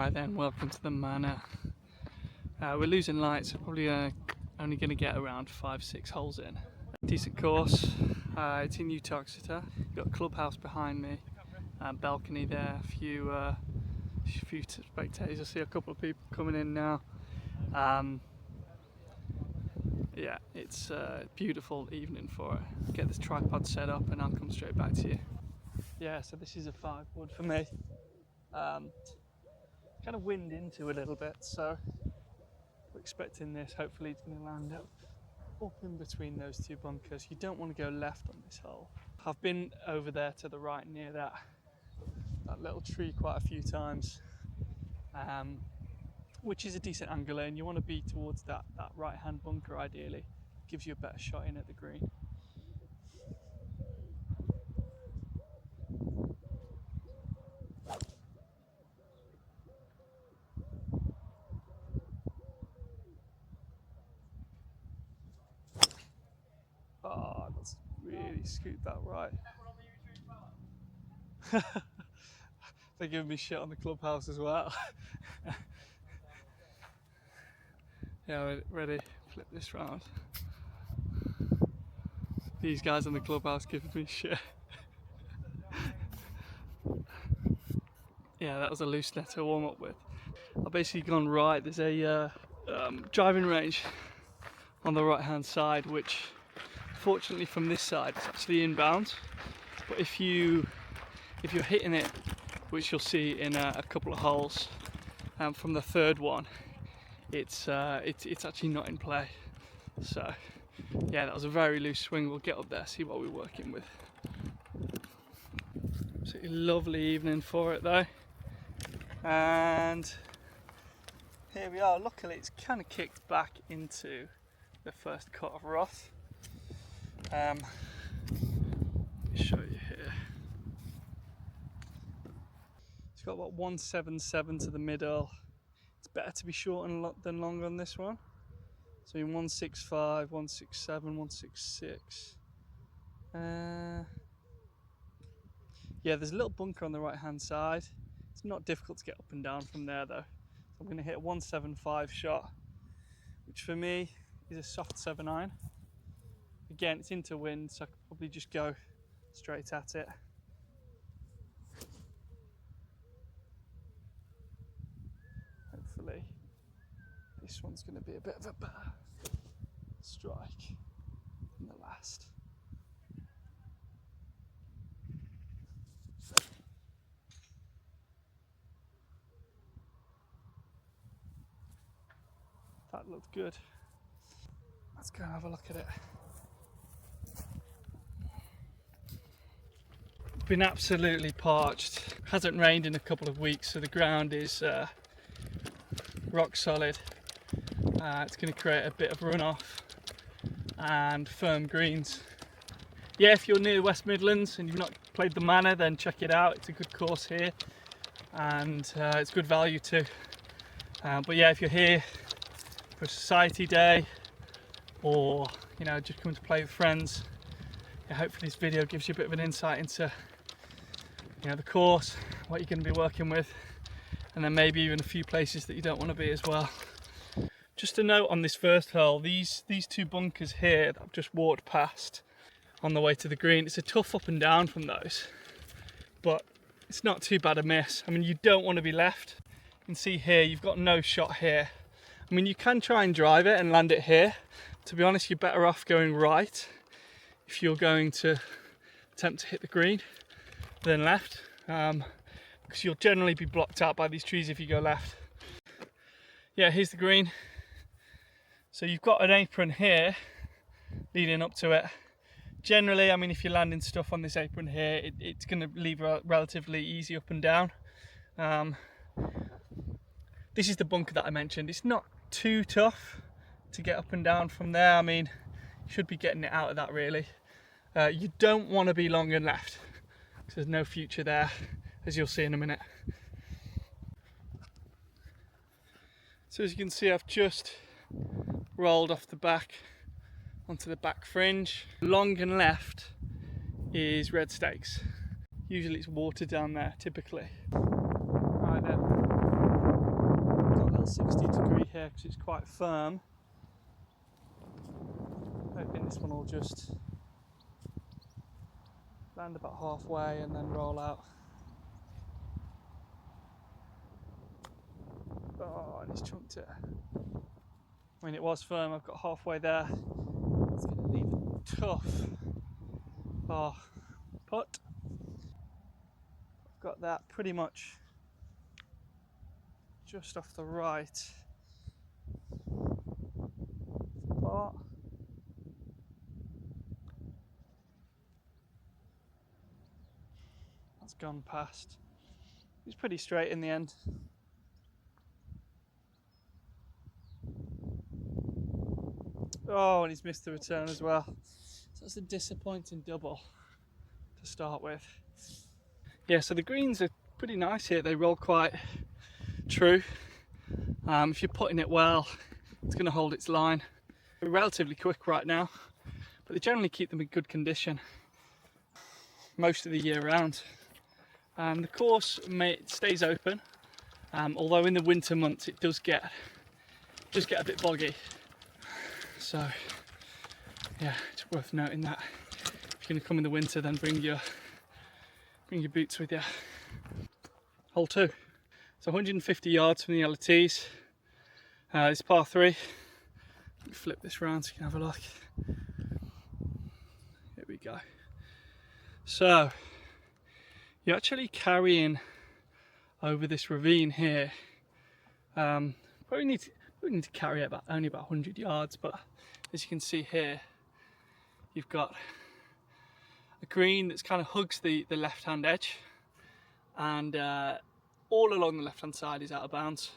Right then, welcome to the Manor. We're losing light, so probably only going to get around 5-6 holes in. Decent course. It's in Uttoxeter. Got a clubhouse behind me, balcony there. A few spectators. I see a couple of people coming in now. Yeah, it's a beautiful evening for it. I'll get this tripod set up and I'll come straight back to you. Yeah, so this is a 5-wood for me. Kind of wind into a little bit, so we're expecting this. Hopefully it's going to land up in between those two bunkers. You don't want to go left on this hole. I've been over there to the right near that little tree quite a few times, which is a decent angle, and you want to be towards that right hand bunker ideally. Gives you a better shot in at the green. Oh, let's really scoot that right. They're giving me shit on the clubhouse as well. Yeah, ready, flip this round. These guys in the clubhouse giving me shit. Yeah, that was a loose net to warm up with. I've basically gone right. There's a driving range on the right hand side, which fortunately from this side it's actually inbound. But if you're hitting it, which you'll see in a couple of holes, from the third one, it's actually not in play. So yeah, that was a very loose swing. We'll get up there, see what we're working with. Absolutely lovely evening for it though, and here we are. Luckily it's kind of kicked back into the first cut of rough. Let me show you here. It's got about 177 to the middle. It's better to be short than long on this one. So in 165, 167, 166. Yeah, there's a little bunker on the right hand side. It's not difficult to get up and down from there though. So I'm going to hit a 175 shot, which for me is a soft 7-iron. Again, it's into wind, so I could probably just go straight at it. Hopefully this one's going to be a bit of a better strike than the last. That looked good. Let's go and have a look at it. Been absolutely parched. Hasn't rained in a couple of weeks, so the ground is rock solid. It's going to create a bit of runoff and firm greens. Yeah, if you're near West Midlands and you've not played the Manor, then check it out. It's a good course here, and it's good value too. But yeah, if you're here for a society day, or just come to play with friends, yeah, hopefully this video gives you a bit of an insight into the course, what you're going to be working with, and then maybe even a few places that you don't want to be as well. Just a note on this first hole, these two bunkers here that I've just walked past on the way to the green, it's a tough up and down from those, but it's not too bad a miss. I mean, you don't want to be left. You can see here you've got no shot here. I mean, you can try and drive it and land it here. To be honest, you're better off going right if you're going to attempt to hit the green than left, because you'll generally be blocked out by these trees if you go left. Yeah, here's the green. So you've got an apron here leading up to it. Generally, I mean, if you're landing stuff on this apron here, it's going to leave relatively easy up and down. This is the bunker that I mentioned. It's not too tough to get up and down from there. I mean, you should be getting it out of that really. You don't want to be long and left, because there's no future there, as you'll see in a minute. So as you can see, I've just rolled off the back onto the back fringe. Long and left is red stakes. Usually it's water down there, typically. Right then. little 60 degree here because it's quite firm. Hoping this one will just land about halfway and then roll out. Oh, and it's chunked it. I mean, it was firm, I've got halfway there. It's going to leave a tough putt. I've got that pretty much just off the right part. That's gone past. It's pretty straight in the end. Oh, and he's missed the return as well. So that's a disappointing double to start with. Yeah, so the greens are pretty nice here. They roll quite true. If you're putting it well, it's going to hold its line. They're relatively quick right now, but they generally keep them in good condition most of the year round. The course stays open, although in the winter months it does get a bit boggy. So yeah, it's worth noting that if you're going to come in the winter, then bring your boots with you. Hole 2. It's 150 yards from the LTs. It's par 3. Let me flip this round so you can have a look. Here we go. So you're actually carrying over this ravine here. Probably need to carry it only about 100 yards, but as you can see here, you've got a green that's kind of hugs the left hand edge, and all along the left hand side is out of bounds,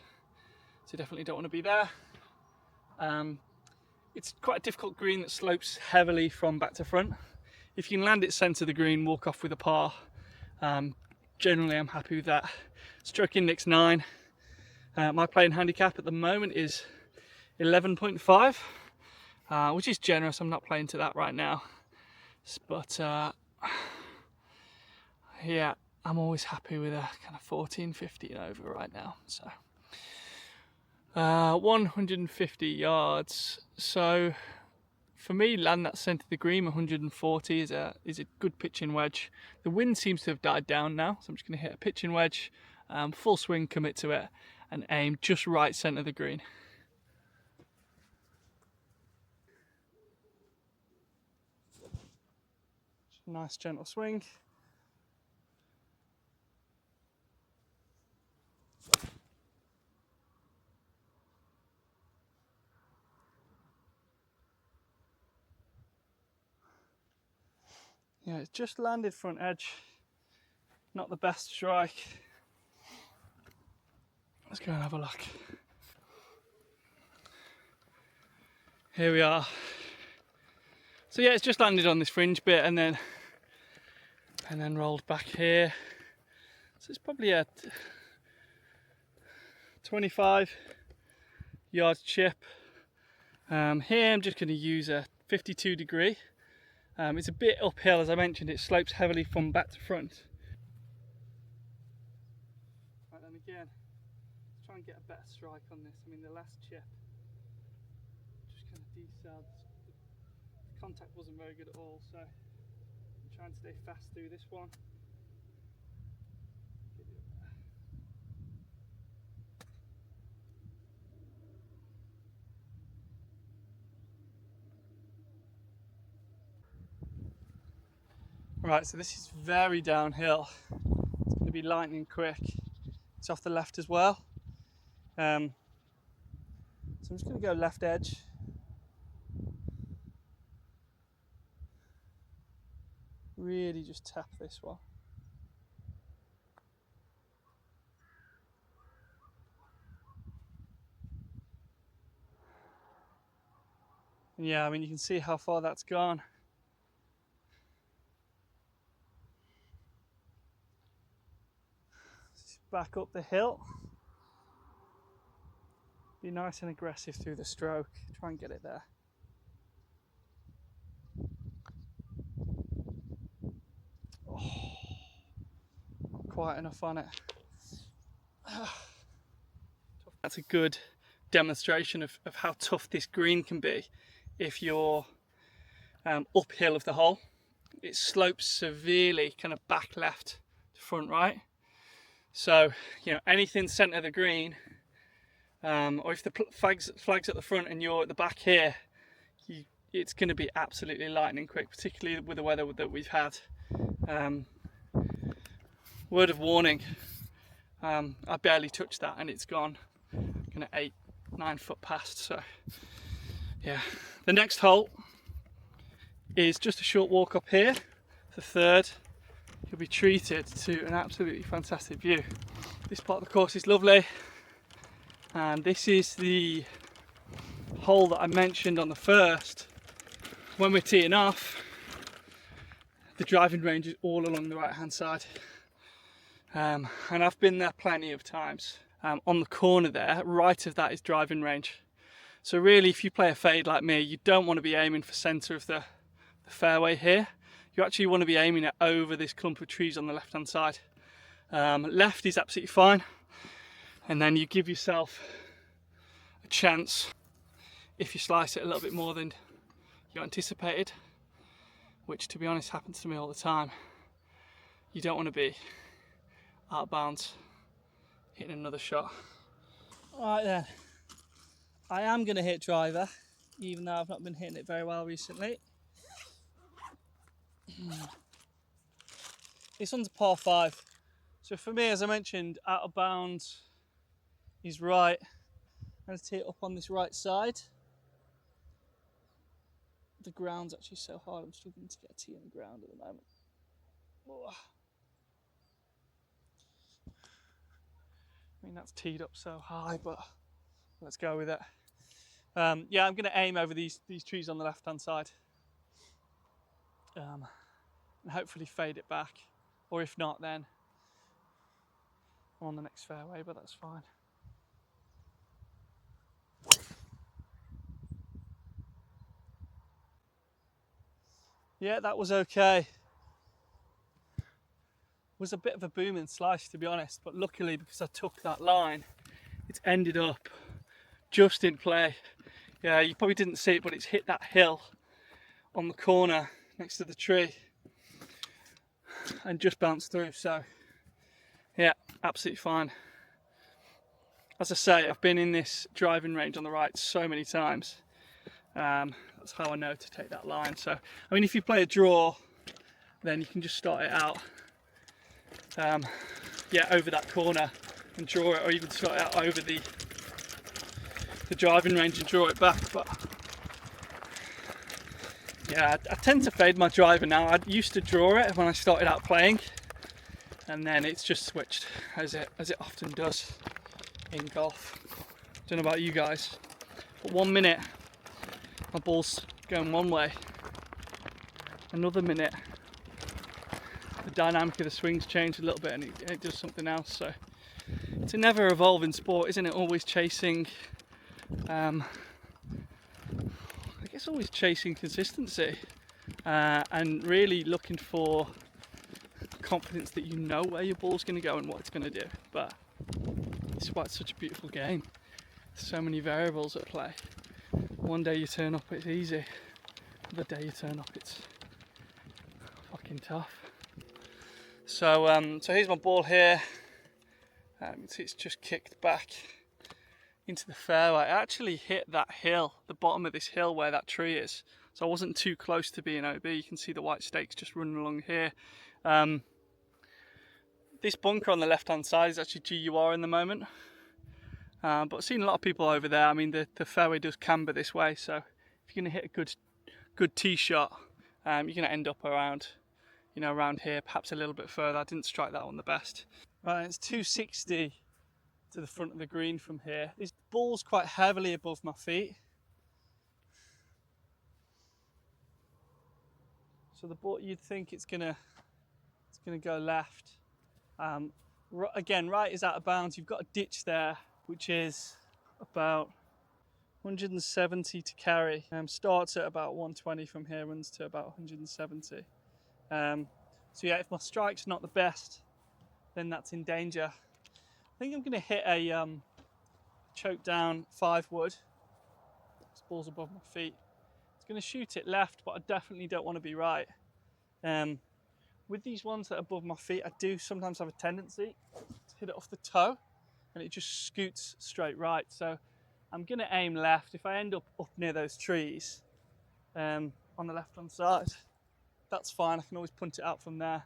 so you definitely don't want to be there. It's quite a difficult green that slopes heavily from back to front. If you can land it centre of the green, walk off with a par. Generally I'm happy with that. Stroke index 9. My playing handicap at the moment is 11.5, which is generous. I'm not playing to that right now, but yeah, I'm always happy with a kind of 14, 15 over right now. So 150 yards. So for me, land that centre of the green 140 is a good pitching wedge. The wind seems to have died down now, so I'm just going to hit a pitching wedge, full swing, commit to it, and aim just right centre of the green. Nice gentle swing. Yeah, it's just landed front edge. Not the best strike. Let's go and have a look. Here we are. So yeah, it's just landed on this fringe bit and then rolled back here. So it's probably a 25 yard chip. Here I'm just going to use a 52 degree. It's a bit uphill, as I mentioned. It slopes heavily from back to front. Right, then again, let's try and get a better strike on this. I mean, the last chip just kind of decelled. The contact wasn't very good at all, so I'm trying to stay fast through this one. Right, so this is very downhill. It's going to be lightning quick. It's off the left as well. So I'm just going to go left edge. Really just tap this one. And yeah, I mean, you can see how far that's gone. Back up the hill. Be nice and aggressive through the stroke. Try and get it there. Oh, not quite enough on it. Tough That's a good demonstration of how tough this green can be if you're uphill of the hole. It slopes severely, kind of back left to front right. So, you know, anything centre of the green, or if the flag's at the front and you're at the back here, it's going to be absolutely lightning quick, particularly with the weather that we've had. Word of warning, I barely touched that and it's gone kind of 8-9 foot past. So yeah, the next hole is just a short walk up here, the third. You'll be treated to an absolutely fantastic view. This part of the course is lovely, and this is the hole that I mentioned on the first. When we're teeing off, the driving range is all along the right hand side, and I've been there plenty of times. On the corner there, right of that is driving range. So really, if you play a fade like me, you don't want to be aiming for centre of the fairway here. You actually want to be aiming it over this clump of trees on the left hand side. Left is absolutely fine, and then you give yourself a chance if you slice it a little bit more than you anticipated, which to be honest happens to me all the time. You don't want to be out of bounds hitting another shot. Alright then, I am going to hit driver, even though I've not been hitting it very well recently. This one's a par 5, so for me, as I mentioned, out of bounds is right. I'm going to tee it up on this right side. The ground's actually so hard, I'm struggling to get a tee on the ground at the moment. Oh. I mean, that's teed up so high, but let's go with it. Yeah, I'm going to aim over these trees on the left hand side, and hopefully fade it back, or if not, then I'm on the next fairway, but that's fine. Yeah, that was okay. It was a bit of a booming slice, to be honest, but luckily, because I took that line, it's ended up just in play. Yeah, you probably didn't see it, but it's hit that hill on the corner next to the tree and just bounced through. So yeah, absolutely fine. As I say, I've been in this driving range on the right so many times. That's how I know to take that line. So I mean, if you play a draw, then you can just start it out yeah, over that corner and draw it, or even start it out over the driving range and draw it back. But yeah, I tend to fade my driver now. I used to draw it when I started out playing, and then it's just switched, as it often does in golf. Don't know about you guys, but 1 minute my ball's going one way, another minute the dynamic of the swings change a little bit and it does something else. So it's a never evolving sport, isn't it? Always chasing I guess always chasing consistency, and really looking for confidence that you know where your ball's going to go and what it's going to do. But it's why it's such a beautiful game. So many variables at play. One day you turn up, it's easy. The day you turn up, it's fucking tough. So so here's my ball here. It's just kicked back into the fairway. I actually hit that hill, the bottom of this hill where that tree is. So I wasn't too close to being OB. You can see the white stakes just running along here. This bunker on the left hand side is actually GUR in the moment. But I've seen a lot of people over there. I mean, the fairway does camber this way, so if you're going to hit a good tee shot, you're going to end up around, you know, around here, perhaps a little bit further. I didn't strike that one the best. Right, it's 260 to the front of the green from here. This ball's quite heavily above my feet, so the ball, you'd think it's gonna go left. Again, right is out of bounds. You've got a ditch there, which is about 170 to carry. Starts at about 120 from here, runs to about 170. So yeah, if my strike's not the best, then that's in danger. I think I'm going to hit a choke down 5 wood. This ball's above my feet. It's going to shoot it left, but I definitely don't want to be right. With these ones that are above my feet, I do sometimes have a tendency to hit it off the toe, and it just scoots straight right. So I'm going to aim left. If I end up near those trees on the left-hand side, that's fine. I can always punt it out from there,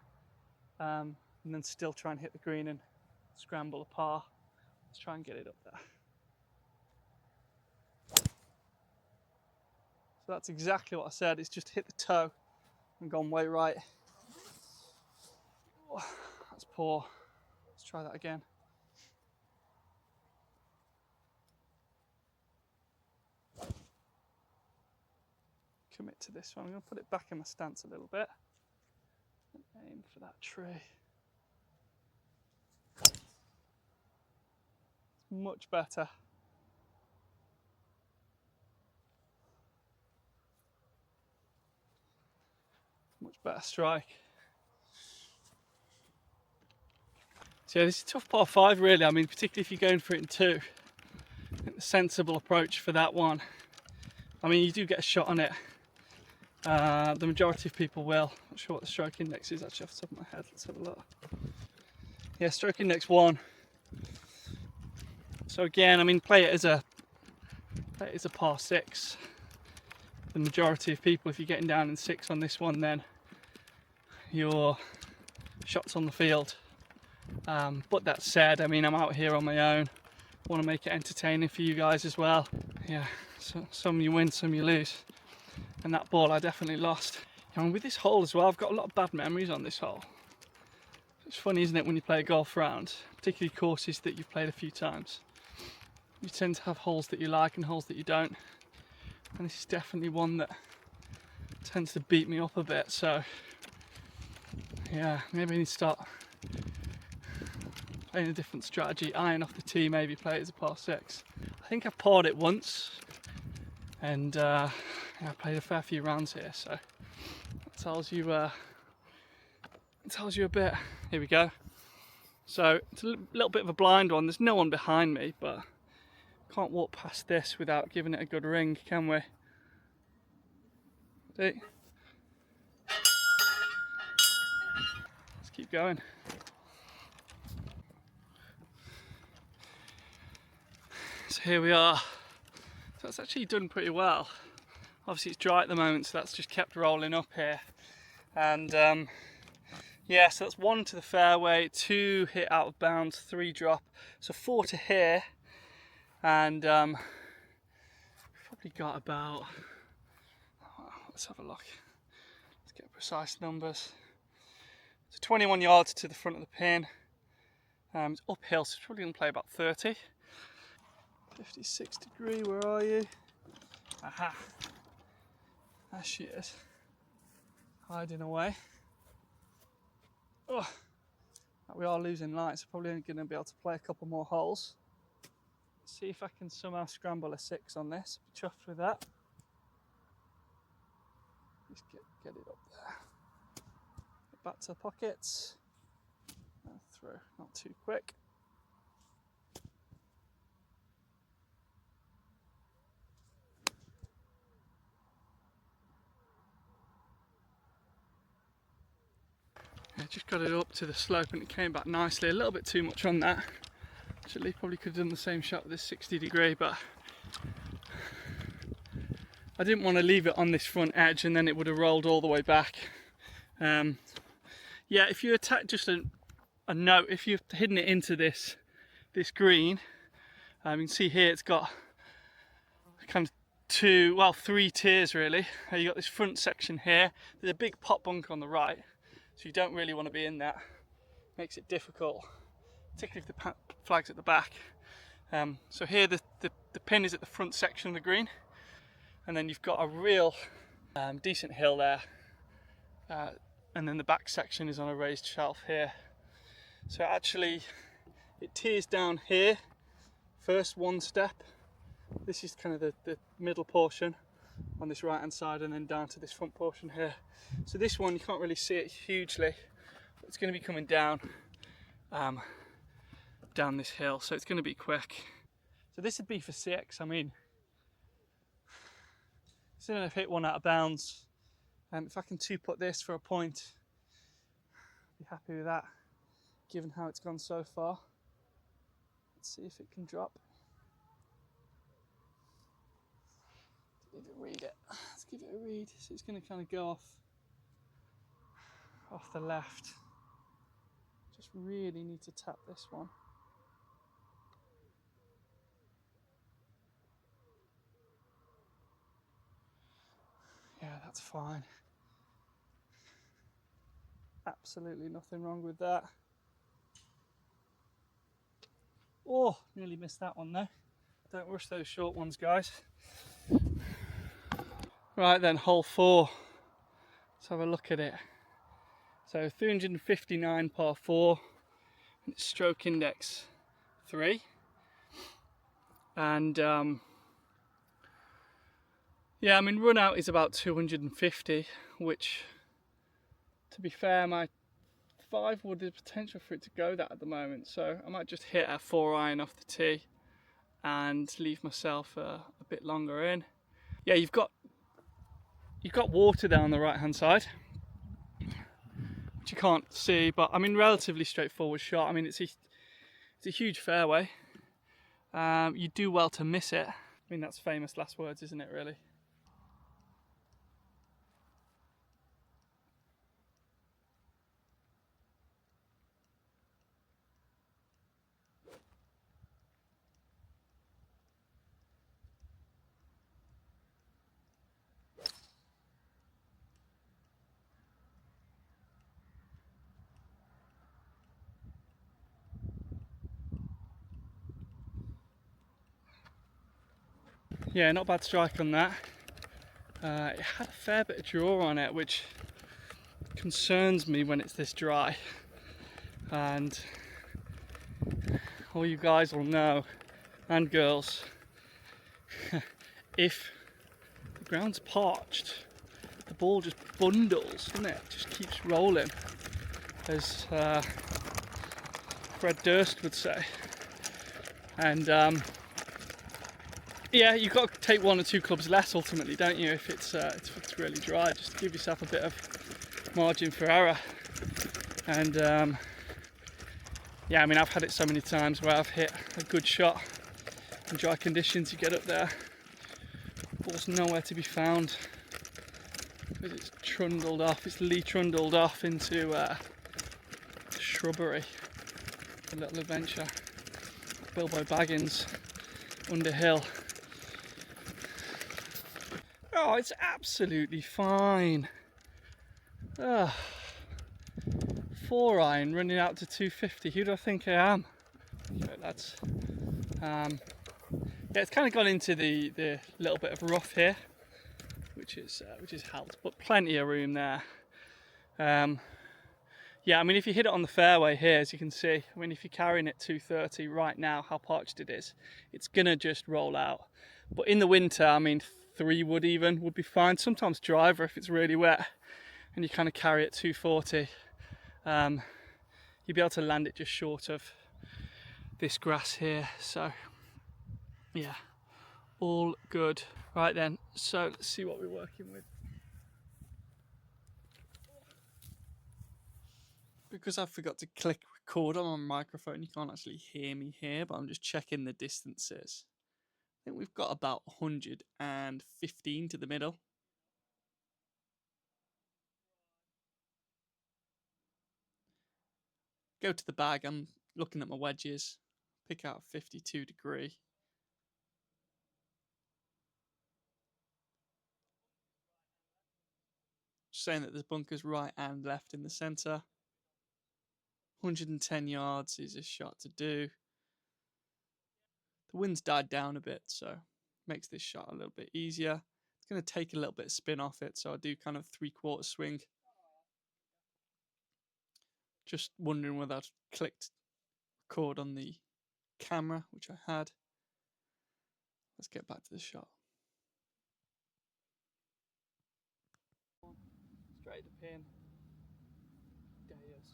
and then still try and hit the green and scramble a par. Let's try and get it up there. So that's exactly what I said. It's just hit the toe and gone way right. Oh, that's poor. Let's try that again. Commit to this one. I'm going to put it back in my stance a little bit and aim for that tree. It's much better. Much better strike. So yeah, this is a tough par 5 really. I mean, particularly if you're going for it in 2. I think the sensible approach for that one, I mean, you do get a shot on it. The majority of people will. Not sure what the stroke index is actually off the top of my head. Let's have a look. Yeah, stroke index 1. So again, I mean, play it as a par 6. The majority of people, if you're getting down in 6 on this one, then your shot's on the field. But that said, I mean, I'm out here on my own. I want to make it entertaining for you guys as well. Yeah, so some you win, some you lose. And that ball I definitely lost. And with this hole as well, I've got a lot of bad memories on this hole. It's funny, isn't it, when you play a golf round, particularly courses that you've played a few times. You tend to have holes that you like and holes that you don't. And this is definitely one that tends to beat me up a bit. So yeah, maybe I need to start playing a different strategy. Iron off the tee, maybe play it as a par 6. I think I've parred it once, and yeah, I played a fair few rounds here, so that tells you a bit. Here we go. So it's a little bit of a blind one. There's no one behind me, but can't walk past this without giving it a good ring, can we? See? Let's keep going. So here we are. So it's actually done pretty well. Obviously it's dry at the moment, so that's just kept rolling up here. And yeah, so that's 1 to the fairway, 2 hit out of bounds, 3 drop, so 4 to here. And probably got about, let's have a look. Let's get precise numbers. So 21 yards to the front of the pin. It's uphill, so it's probably going to play about 30. 56 degree, where are you? Aha. There she is. Hiding away. Oh, we are losing light, so probably only going to be able to play a couple more holes. See if I can somehow scramble a 6 on this. Be chuffed with that. Just get it up there. Get back to the pockets. And through, not too quick. I just got it up to the slope and it came back nicely. A little bit too much on that. Actually, probably could have done the same shot with this 60 degree, but I didn't want to leave it on this front edge and then it would have rolled all the way back. Yeah, if you attack, just a note, if you've hidden it into this green, you can see here it's got kind of 3 tiers really. You got this front section here. There's a big pot bunker on the right. So you don't really want to be in that. Makes it difficult, particularly if the flag's at the back. So here the pin is at the front section of the green, and then you've got a real decent hill there, and then the back section is on a raised shelf here. So actually it tears down here, first 1 step. This is kind of the middle portion on this right hand side, and then down to this front portion here. So this one you can't really see it hugely, but it's going to be coming down down this hill, so it's going to be quick. So this would be for 6. I mean, soon I've hit one out of bounds. If I can 2-putt this for a point, I'd be happy with that, given how it's gone so far. Let's see if it can drop. Give it a read it. Let's give it a read. So it's going to kind of go off the left. Just really need to tap this one. Yeah, that's fine. Absolutely nothing wrong with that. Oh, nearly missed that one there. Don't rush those short ones, guys. Right then, hole 4. Let's have a look at it. So 359 par 4, and it's stroke index 3. And yeah, I mean, run out is about 250, which, to be fair, my 5 wood, there's potential for it to go that at the moment. So I might just hit a 4-iron off the tee and leave myself a bit longer in. Yeah, you've got water down the right hand side, which you can't see, but I mean, relatively straightforward shot. I mean, it's a huge fairway. You do well to miss it. I mean, that's famous last words, isn't it, really? Yeah, not bad strike on that. It had a fair bit of draw on it, which concerns me when it's this dry. And all you guys will know, and girls, if the ground's parched, the ball just bundles, doesn't it? It just keeps rolling, as Fred Durst would say. And yeah, you've got to take 1 or 2 clubs less ultimately, don't you, if it's really dry, just to give yourself a bit of margin for error. And yeah, I mean, I've had it so many times where I've hit a good shot in dry conditions. You get up there, ball's nowhere to be found because it's trundled off, it's lee trundled off into shrubbery. A little adventure. Bilbo Baggins, Underhill. Oh, it's absolutely fine. 4-iron running out to 250. Who do I think I am? Okay, that's yeah, it's kind of gone into the little bit of rough here, which is helped, but plenty of room there. Yeah, I mean, if you hit it on the fairway here, as you can see, I mean, if you're carrying it 230 right now, how parched it is, it's gonna just roll out. But in the winter, I mean, 3 wood even would be fine. Sometimes driver if it's really wet, and you kind of carry it 240. You'll be able to land it just short of this grass here. So yeah, all good. Right then, so let's see what we're working with. Because I forgot to click record on my microphone, you can't actually hear me here, but I'm just checking the distances. I think we've got about 115 to the middle. Go to the bag, I'm looking at my wedges, pick out a 52 degree. Saying that there's bunkers right and left in the centre. 110 yards is a shot to do. The wind's died down a bit, so makes this shot a little bit easier. It's going to take a little bit of spin off it, so I do kind of 3/4 swing. Just wondering whether I'd clicked record on the camera, which I had. Let's get back to the shot. Straight to pin. Deus.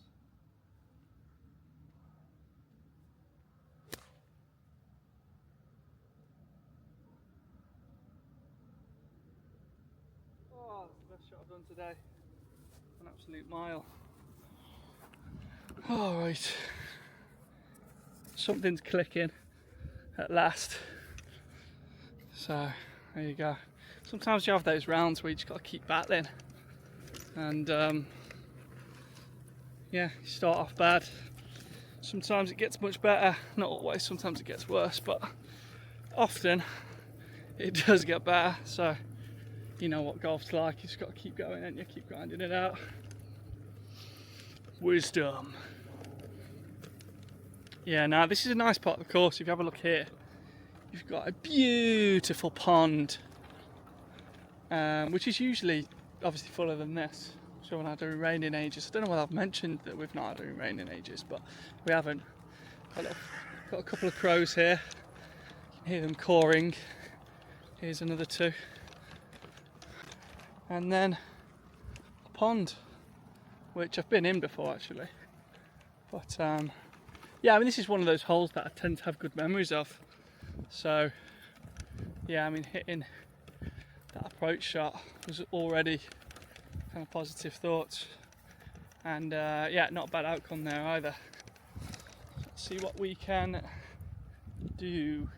I've done today. An absolute mile. Alright. Something's clicking at last. So, there you go. Sometimes you have those rounds where you just got to keep battling. And yeah, you start off bad. Sometimes it gets much better. Not always, sometimes it gets worse, but often it does get better. So, you know what golf's like. You just got to keep going and you keep grinding it out. Wisdom. Yeah, now this is a nice part of the course. If you have a look here, you've got a beautiful pond, which is usually obviously fuller than this. So we're not doing rain in ages. I don't know whether I've mentioned that we've not had rain in ages, but we haven't. Got a couple of crows here. You can hear them cawing. Here's another two. And then a pond, which I've been in before actually. But yeah, I mean, this is one of those holes that I tend to have good memories of. So yeah, I mean, hitting that approach shot was already kind of positive thoughts. And yeah, not a bad outcome there either. Let's see what we can do.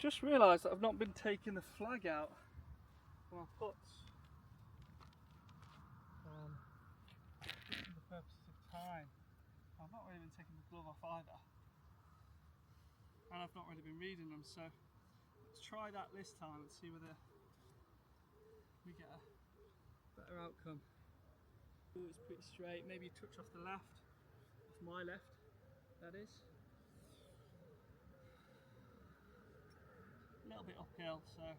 Just realised that I've not been taking the flag out for my putts. For the purposes of time. I've not really been taking the glove off either. And I've not really been reading them, so let's try that this time and see whether we get a better outcome. Ooh, it's pretty straight, maybe a touch off the left, off my left, that is. A little bit uphill, so let's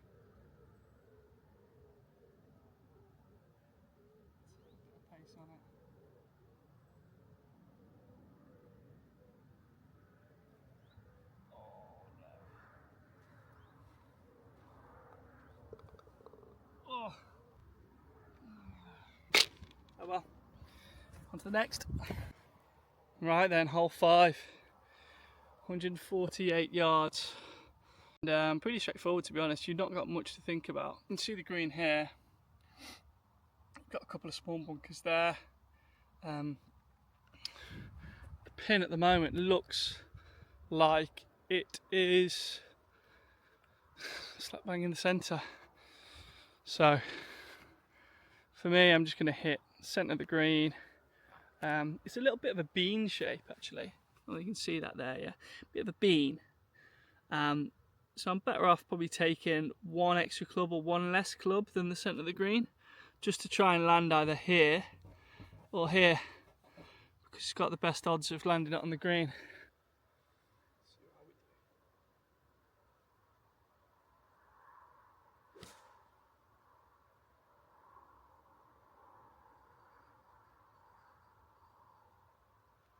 put a bit of pace on it. Oh no. Oh. Oh well. On to the next. Right then, hole 5. 148 yards. And pretty straightforward, to be honest. You've not got much to think about. You can see the green here. Got a couple of small bunkers there. The pin at the moment looks like it is slap bang in the centre. So for me, I'm just going to hit centre of the green. It's a little bit of a bean shape actually. Well, you can see that there, yeah. Bit of a bean. So I'm better off probably taking one extra club or one less club than the centre of the green, just to try and land either here or here, because it's got the best odds of landing it on the green.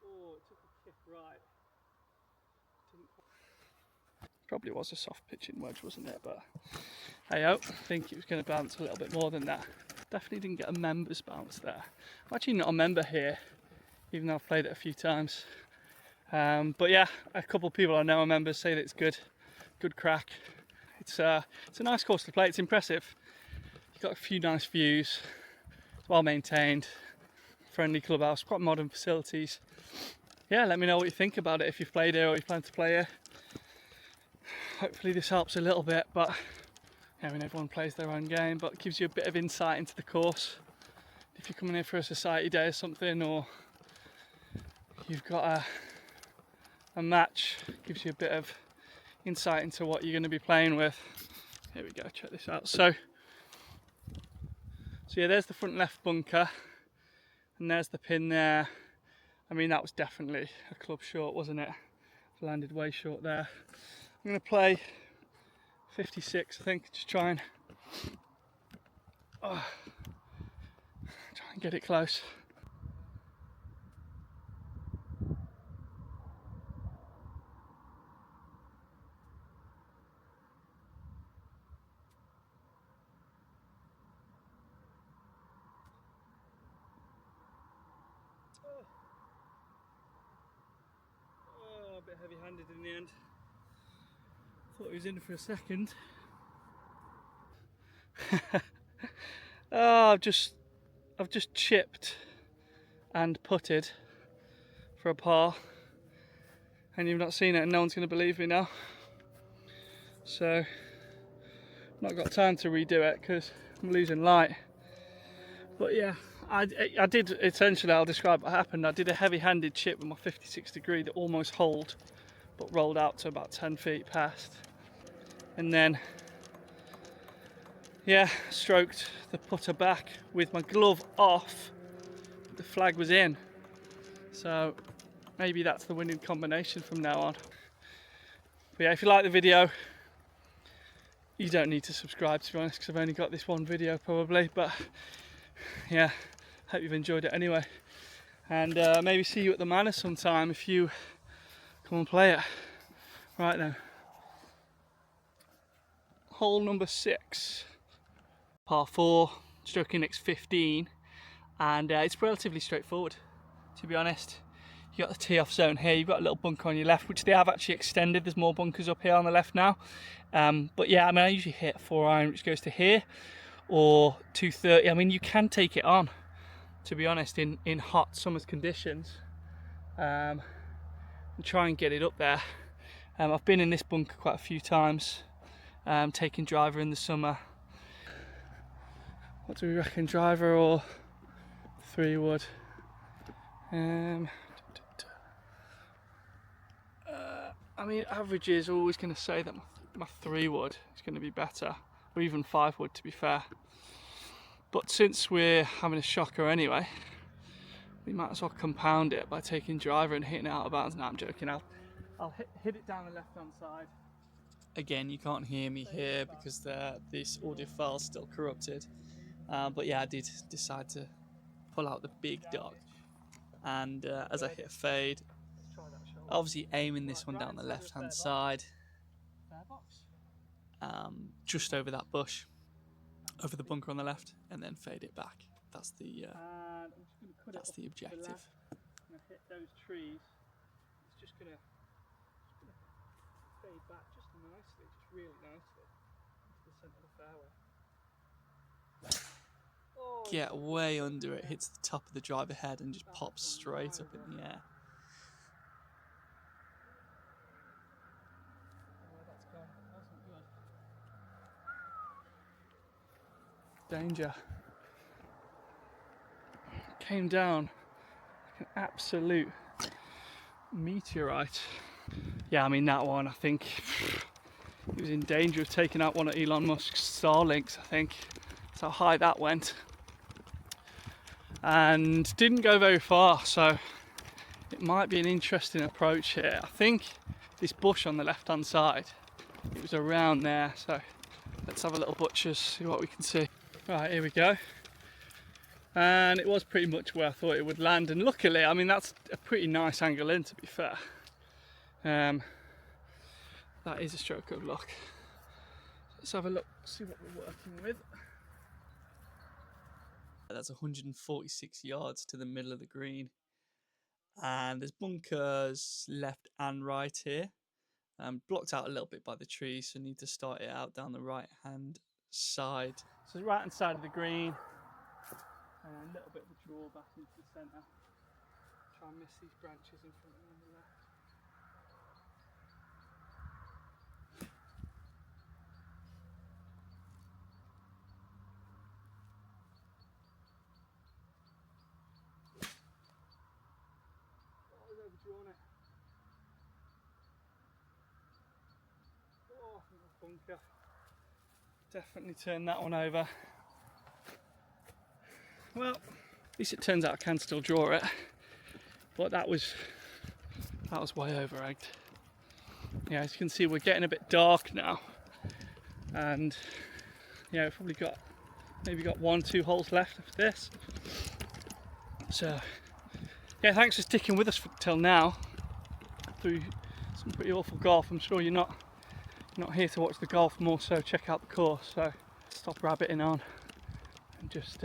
Oh, it took a kick right. Probably was a soft pitching wedge, wasn't it? But hey-o, I think it was going to bounce a little bit more than that. Definitely didn't get a members bounce there. I'm actually not a member here, even though I've played it a few times. But yeah, a couple of people I know are members say that it's good crack. It's a nice course to play. It's impressive. You've got a few nice views. It's well maintained, friendly clubhouse, quite modern facilities. Yeah, let me know what you think about it if you've played here or you plan to play here. Hopefully this helps a little bit, but yeah, I mean, everyone plays their own game, but it gives you a bit of insight into the course. If you're coming in for a society day or something, or you've got a match, it gives you a bit of insight into what you're going to be playing with. Here we go, check this out. So yeah, there's the front left bunker, and there's the pin there. I mean, that was definitely a club short, wasn't it? Landed way short there. I'm going to play 56, I think, just try and get it close. Oh, a bit heavy-handed in the end. Thought he was in for a second. Oh, I've just chipped and putted for a par, and you've not seen it, and no one's going to believe me now. So, I've not got time to redo it because I'm losing light. But yeah, I did essentially. I'll describe what happened. I did a heavy-handed chip with my 56 degree that almost holed, but rolled out to about 10 feet past, and then yeah, stroked the putter back with my glove off. The flag was in, so maybe that's the winning combination from now on. But yeah, if you like the video, you don't need to subscribe, to be honest, because I've only got this one video probably. But yeah, hope you've enjoyed it anyway, and maybe see you at the Manor sometime if you come and play it. Right then, hole number 6, par 4, stroking next 15, and it's relatively straightforward, to be honest. You got the tee off zone here, you've got a little bunker on your left, which they have actually extended. There's more bunkers up here on the left now. But yeah, I mean, I usually hit 4-iron, which goes to here, or 230. I mean, you can take it on, to be honest, in hot summer's conditions, and try and get it up there. I've been in this bunker quite a few times, taking driver in the summer. What do we reckon, driver or 3-wood? I mean, average is always going to say that my 3-wood is going to be better, or even 5-wood, to be fair. But since we're having a shocker anyway, we might as well compound it by taking driver and hitting it out of bounds. No, I'm joking. I'll hit it down the left-hand side. Again, you can't hear me here because this audio file's still corrupted. But yeah, I did decide to pull out the big dog, and as I hit a fade, obviously aiming this one down the left-hand side, just over that bush, over the bunker on the left, and then fade it back. That's the objective. I'm gonna hit those trees. It's just gonna fade back just nicely, just really nicely into the centre of the fairway. Oh, get way under it, hits the top of the driver head and just pops straight up in the air. Oh, that's gone. That wasn't good. Danger. Came down like an absolute meteorite. Yeah, I mean, that one, I think he was in danger of taking out one of Elon Musk's Starlinks, I think. That's how high that went. And didn't go very far, so it might be an interesting approach here. I think this bush on the left-hand side, it was around there, so let's have a little butchers, see what we can see. Right, here we go. And it was pretty much where I thought it would land, and luckily, I mean, that's a pretty nice angle in, to be fair. That is a stroke of luck. Let's have a look, see what we're working with. That's 146 yards to the middle of the green, and there's bunkers left and right here, blocked out a little bit by the trees, so need to start it out down the right hand side. So the right hand side of the green, and a little bit of a draw back into the centre. Try and miss these branches in front of me on the left. Overdrawn it. Oh, I think the bunker. Definitely turned that one over. Well, at least it turns out I can still draw it, but that was way over egged. Yeah, as you can see, we're getting a bit dark now, and yeah, we've probably maybe got 1-2 holes left after this. So yeah, thanks for sticking with us till now through some pretty awful golf. I'm sure you're not here to watch the golf, more so check out the course. So stop rabbiting on and just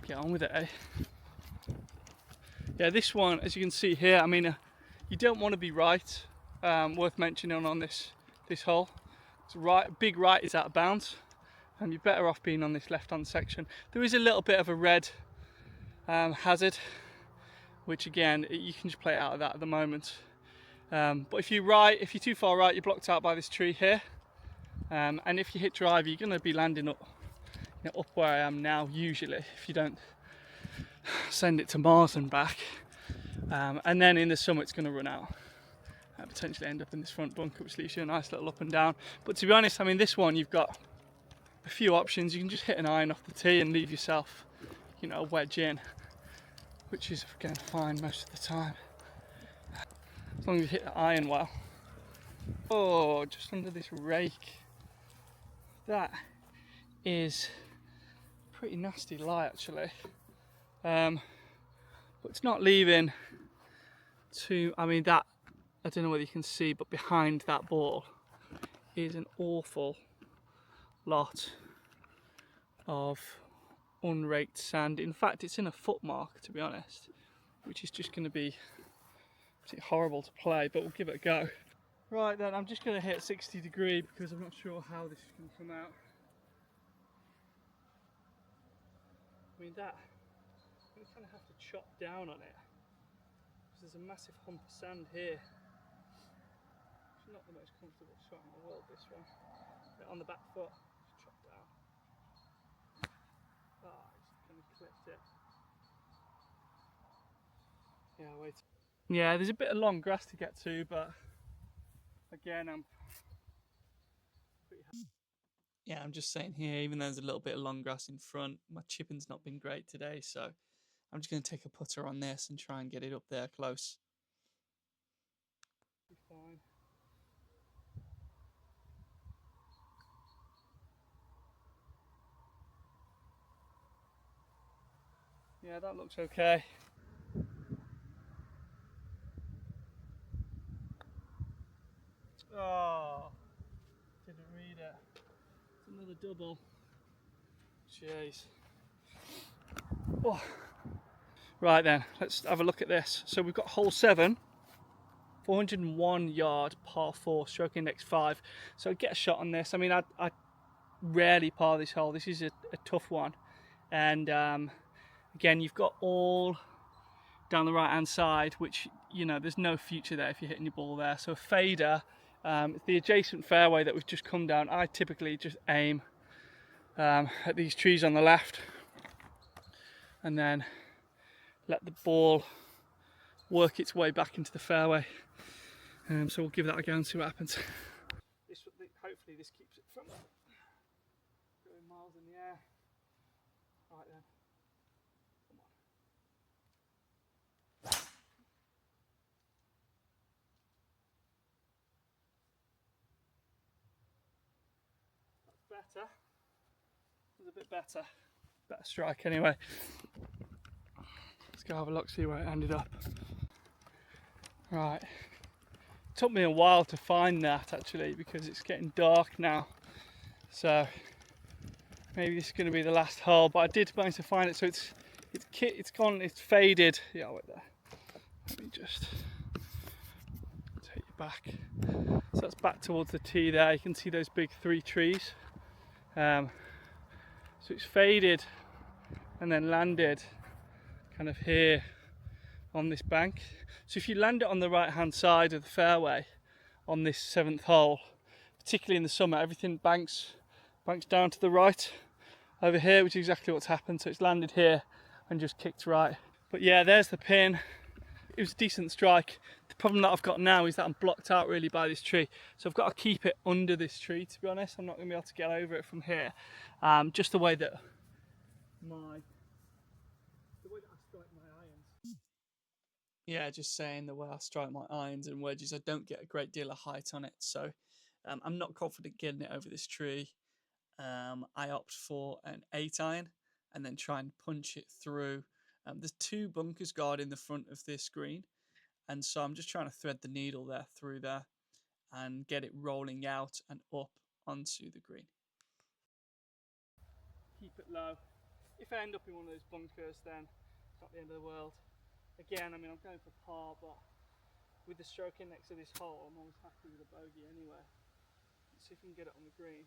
get on with it, eh? Yeah, this one, as you can see here, I mean, you don't want to be right. Worth mentioning on this hole, So right, big right is out of bounds, and you're better off being on this left-hand section. There is a little bit of a red hazard, which again, you can just play it out of that at the moment. But if you're too far right, you're blocked out by this tree here. And if you hit driver, you're going to be landing up, up where I am now, usually, if you don't send it to Mars and back. And then in the summer, it's going to run out. Potentially end up in this front bunker, which leaves you a nice little up and down. But to be honest, I mean, this one, you've got a few options. You can just hit an iron off the tee and leave yourself, a wedge in, which is, again, fine most of the time. As long as you hit the iron well. Oh, just under this rake. That is pretty nasty lie, actually. But it's not leaving too, I mean, that, I don't know whether you can see, but behind that ball is an awful lot of unraked sand. In fact, it's in a foot mark, to be honest, which is just going to be pretty horrible to play, but we'll give it a go. Right then, I'm just going to hit 60 degree because I'm not sure how this is going to come out. I mean, that, you kind of have to chop down on it because there's a massive hump of sand here. It's not the most comfortable shot in the world, this one. But on the back foot, just chop down. Ah, just kind of clipped it. Yeah, wait. Yeah, there's a bit of long grass to get to, but again, I'm pretty happy. Yeah, I'm just saying here, even though there's a little bit of long grass in front, my chipping's not been great today, so I'm just going to take a putter on this and try and get it up there close. Be fine. Yeah, that looks okay. Oh, didn't read it. It's another double. Jeez. Oh. Right then, let's have a look at this. So we've got hole 7, 401 yard par 4, stroke index 5. So get a shot on this. I mean, I rarely par this hole. This is a tough one. And again, you've got all down the right hand side, which, there's no future there if you're hitting your ball there. So a fader, the adjacent fairway that we've just come down, I typically just aim at these trees on the left and then let the ball work its way back into the fairway. So we'll give that a go and see what happens. Hopefully this keeps it from going miles in the air. Right then, come on. That's better. It was a bit better. Better strike anyway. Let's go have a look, see where it ended up. Right. Took me a while to find that actually because it's getting dark now. So maybe this is going to be the last hole, but I did manage to find it. So it's gone, it's faded. Yeah, wait there. Let me just take you back. So that's back towards the tee there. You can see those big 3 trees. So it's faded and then landed kind of here on this bank. So if you land it on the right hand side of the fairway on this 7th hole, particularly in the summer, everything banks down to the right over here, which is exactly what's happened. So it's landed here and just kicked right. But yeah, there's the pin. It was a decent strike. The problem that I've got now is that I'm blocked out really by this tree. So I've got to keep it under this tree, to be honest. I'm not going to be able to get over it from here. Just the way that I strike my irons. Yeah, just saying the way I strike my irons and wedges, I don't get a great deal of height on it. So I'm not confident getting it over this tree. I opt for an 8 iron and then try and punch it through. There's 2 bunkers guarding the front of this green, and so I'm just trying to thread the needle there through there and get it rolling out and up onto the green. Keep it low. If I end up in one of those bunkers, then it's not the end of the world. Again, I mean, I'm going for par, but with the stroke index of this hole, I'm always happy with a bogey anyway. see if we can get it on the green.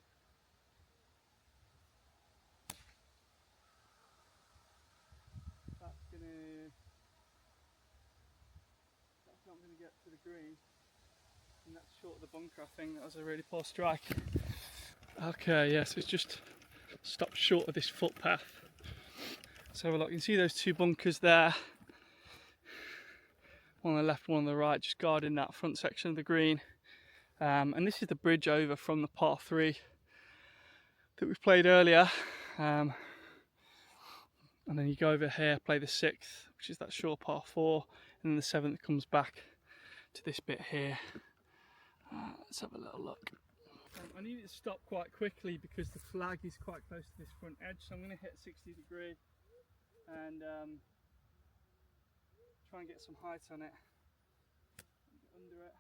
That's not gonna get to the green. And that's short of the bunker, I think. That was a really poor strike. Okay, yes, it's just stopped short of this footpath. So have a look. You can see those two bunkers there. One on the left, one on the right, just guarding that front section of the green. And this is the bridge over from the par 3 that we played earlier. And then you go over here, play the 6th, which is that short par 4, and then the 7th comes back to this bit here. Let's have a little look. I need it to stop quite quickly because the flag is quite close to this front edge, so I'm going to hit 60 degree and try and get some height on it. Get under it.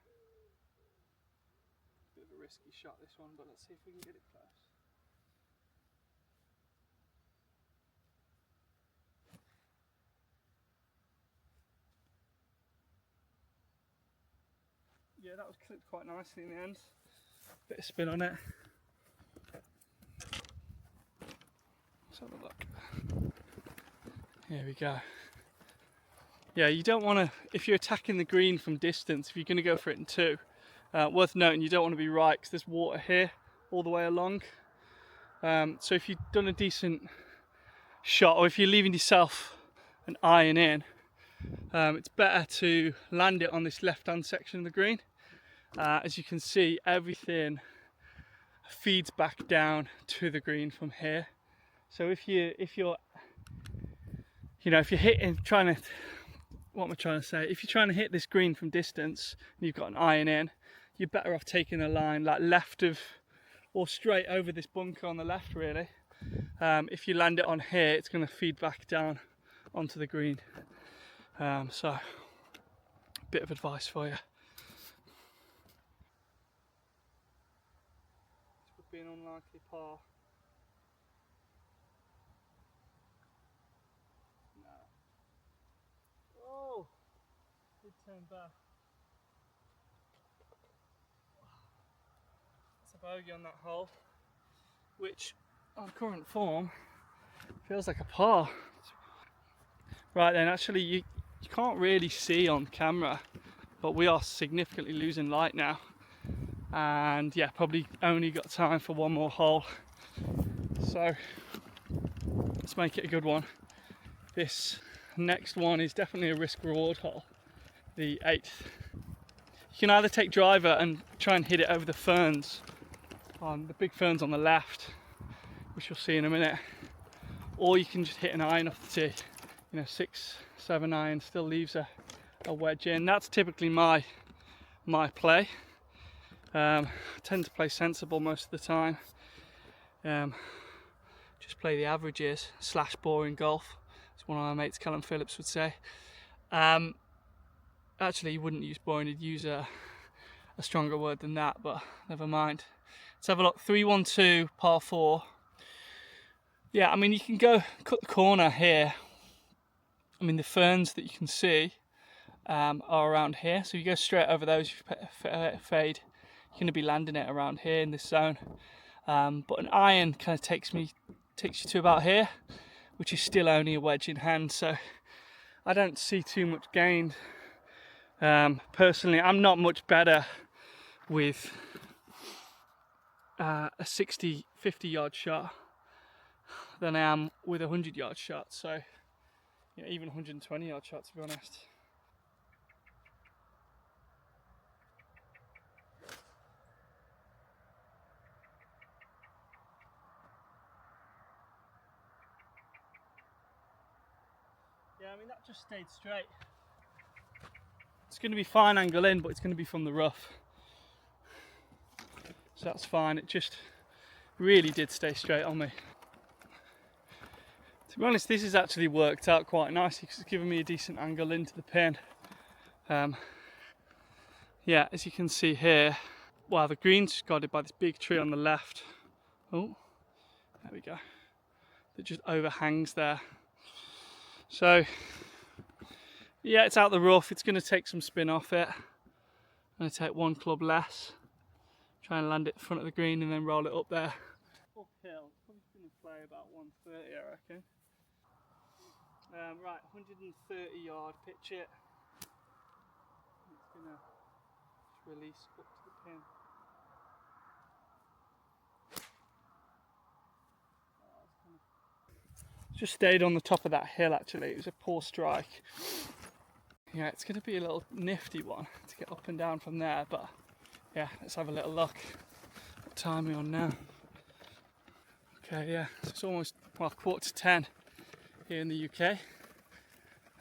Bit of a risky shot this one, but let's see if we can get it close. Yeah, that was clipped quite nicely in the end. Bit of spin on it. Let's have a look. Here we go. Yeah, you don't want to, if you're attacking the green from distance, if you're going to go for it in 2, worth noting you don't want to be right because there's water here all the way along. So if you've done a decent shot, or if you're leaving yourself an iron in, it's better to land it on this left-hand section of the green. As you can see, everything feeds back down to the green from here. So if you're hitting, what am I trying to say? If you're trying to hit this green from distance and you've got an iron in, you're better off taking a line like left of, or straight over this bunker on the left, really. If you land it on here, it's going to feed back down onto the green. So, a bit of advice for you. This would be an unlikely par. No. Oh! Did turn back. It's a bogey on that hole, which on current form feels like a par. Right then, actually you can't really see on camera, but we are significantly losing light now. And yeah, probably only got time for one more hole. So let's make it a good one. This next one is definitely a risk reward hole, the 8th. You can either take driver and try and hit it over the ferns, on the big ferns on the left, which you'll see in a minute, or you can just hit an iron off the tee. 6, 7 iron still leaves a wedge in. That's typically my play. I tend to play sensible most of the time. Just play the averages / boring golf, as one of my mates, Callum Phillips, would say. Actually, he wouldn't use boring, he'd use a stronger word than that, but never mind. Let's have a look. 3-1-2 par 4. Yeah, I mean, you can go cut the corner here. I mean, the ferns that you can see are around here, so you go straight over those, you fade, you're going to be landing it around here in this zone. But an iron kind of takes you to about here, which is still only a wedge in hand, so I don't see too much gained. Personally, I'm not much better with a 50 yard shot than I am with a 100 yard shot, so even 120 yard shot, to be honest. Yeah, I mean, that just stayed straight. It's going to be fine angle in, but it's going to be from the rough, so that's fine. It just really did stay straight on me. To be honest, this has actually worked out quite nicely because it's given me a decent angle into the pin. Yeah, as you can see here, well, the green's guarded by this big tree on the left. Oh, there we go. That just overhangs there. So, yeah, it's out the rough. It's going to take some spin off it. I'm going to take one club less, Try and land it in front of the green and then roll it up there. Uphill, probably going to play about 130, I reckon. Right, 130 yard pitch it. It's going to just release up to the pin. Just stayed on the top of that hill actually, it was a poor strike. Yeah, it's going to be a little nifty one to get up and down from there, but yeah, let's have a little look. What time are we on now? Okay, yeah, so it's almost, well, 9:45 here in the UK,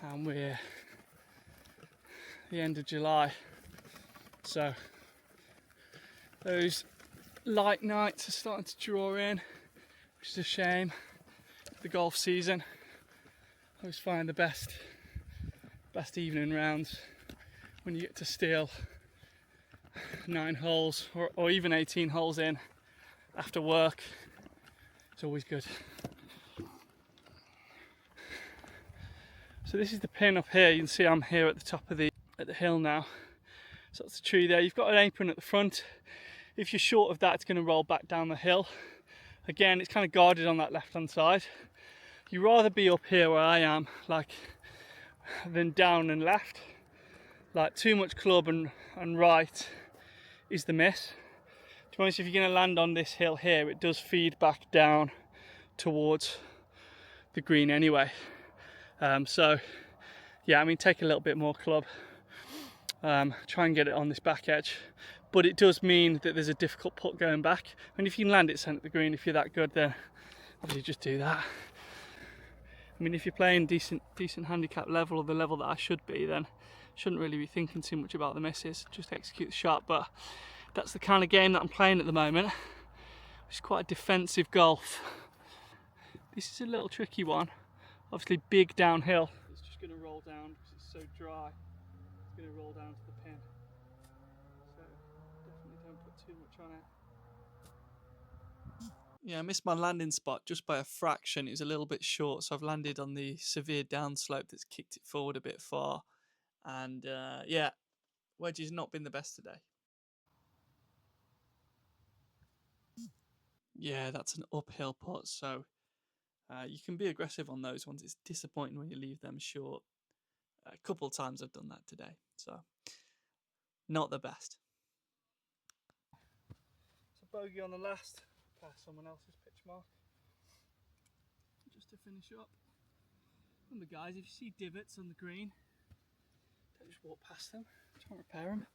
and we're the end of July, so those light nights are starting to draw in, which is a shame. The golf season, I always find the best evening rounds when you get to steal 9 holes or even 18 holes in after work. It's always good. So this is the pin up here. You can see I'm here at the top of the hill now. So that's the tree there. You've got an apron at the front. If you're short of that, it's going to roll back down the hill. Again, it's kind of guarded on that left hand side. You'd rather be up here where I am, like, than down and left. Like, too much club and right is the miss. To be honest, if you're going to land on this hill here, it does feed back down towards the green anyway. So yeah, I mean, take a little bit more club, try and get it on this back edge, but it does mean that there's a difficult putt going back. And if you can land it centre of the green, if you're that good, then obviously just do that. I mean, if you're playing decent handicap level, or the level that I should be, then shouldn't really be thinking too much about the misses, just execute the shot. But that's the kind of game that I'm playing at the moment. It's quite a defensive golf. This is a little tricky one, obviously big downhill. It's just going to roll down because it's so dry. It's going to roll down to the pin, so definitely don't put too much on it. Yeah, I missed my landing spot just by a fraction. It was a little bit short, so I've landed on the severe downslope that's kicked it forward a bit far. And yeah, wedge has not been the best today. Yeah, that's an uphill putt, so you can be aggressive on those ones. It's disappointing when you leave them short. A couple of times I've done that today, so not the best. So bogey on the last, pass someone else's pitch mark. Just to finish up. Remember guys, if you see divots on the green, don't just walk past them, try and repair them.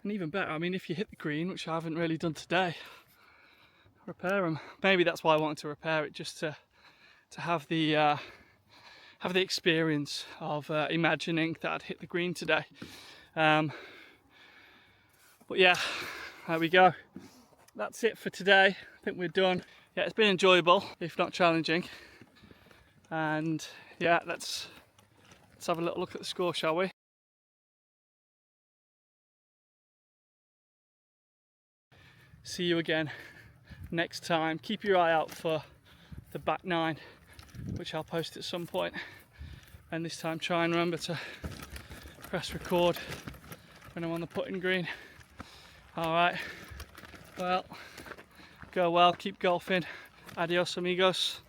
And even better, I mean, if you hit the green, which I haven't really done today, repair them. Maybe that's why I wanted to repair it, just to have the experience of imagining that I'd hit the green today. But yeah, there we go. That's it for today. I think we're done. Yeah, it's been enjoyable, if not challenging. And yeah, let's have a little look at the score, shall we? See you again next time. Keep your eye out for the back 9, which I'll post at some point. And this time try and remember to press record when I'm on the putting green. Alright, well, go well, keep golfing. Adios amigos.